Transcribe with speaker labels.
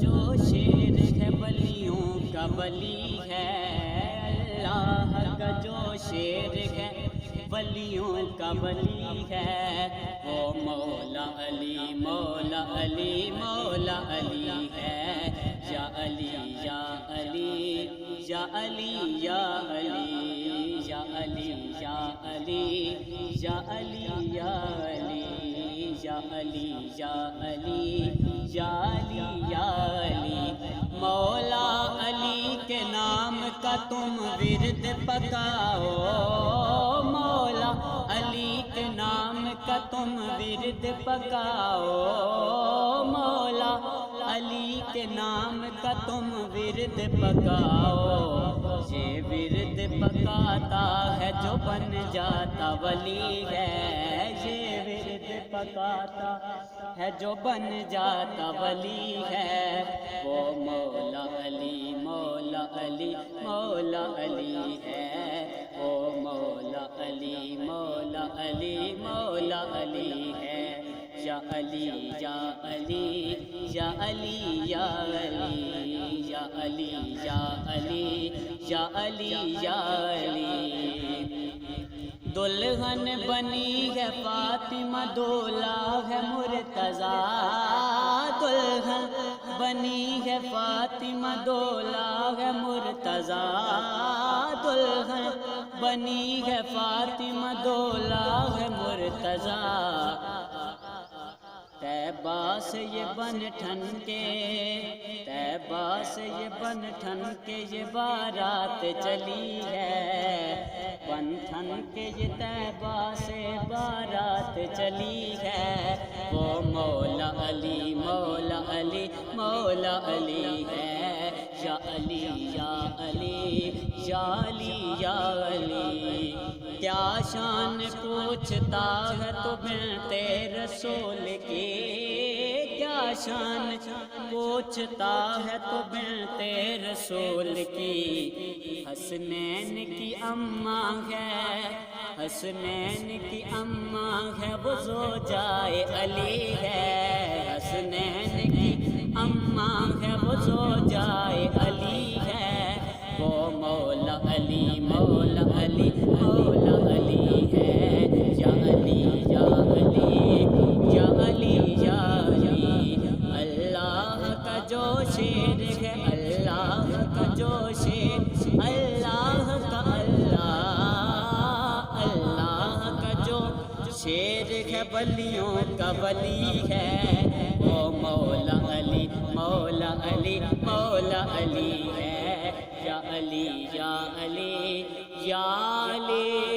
Speaker 1: جو شیر ہے ولیوں کا ولی ہے، اللہ کا جو شیر ہے ولیوں کا ولی ہے، وہ مولا علی مولا علی مولا علی ہے، یا علی یا علی یا علی یا علی یا علی یا علی یا علی یا علی یا علی یا علی یا علی یا علی۔ مولا علی کے نام کا تم ورد پکاؤ، مولا علی کے نام کا تم ورد پکاؤ، مولا علی کے نام کا تم ورد پکاؤ، یہ ورد پکاتا ہے جو بن جاتا ولی ہے، یہ ورد پکاتا ہے جو بن جاتا ولی ہے، وہ مولا علی مولا علی مولا علی ہے، وہ مولا علی مولا علی مولا علی ہے، یا علی یا علی یا علی یا علی یا علی یا علی یا علی یا علی۔ دلہن بنی ہے فاطمہ دولہا ہے مرتضیٰ، دلہن بنی ہے فاطمہ دولہا ہے مرتضیٰ، دلہن بنی ہے فاطمہ دولہا ہے مرتضیٰ، طیبہ سے یہ بن ٹھن کے طیبہ سے یہ بن ٹھن کے یہ بارات چلی ہے، بن ٹھن کے یہ طیبہ سے بارات چلی ہے، وہ مولا علی مولا علی مولا علی ہے، یا علی یا علی یا علی یا علی۔ کیا شان پوچھتا ہے تو بنت رسول کی، کیا شان پوچھتا ہے تو بنت رسول کی، حسنین کی اماں ہے حسنین کی اماں ہے وہ زوجائے علی ہے، حسنین کی اماں ہے وہ زوجائے علی ہے، وہ مولا علی مولا علی مولا علی ہے، یا علی یا علی یا علی یا علی۔ اللہ کا جو شیر ہے اللہ کا جو شیر اللہ کا اللہ کا جو شیر ہے ولیوں کا ولی ہے، وہ مولا علی مولا علی مولا علی ہے، یا علی یا علی یا علی۔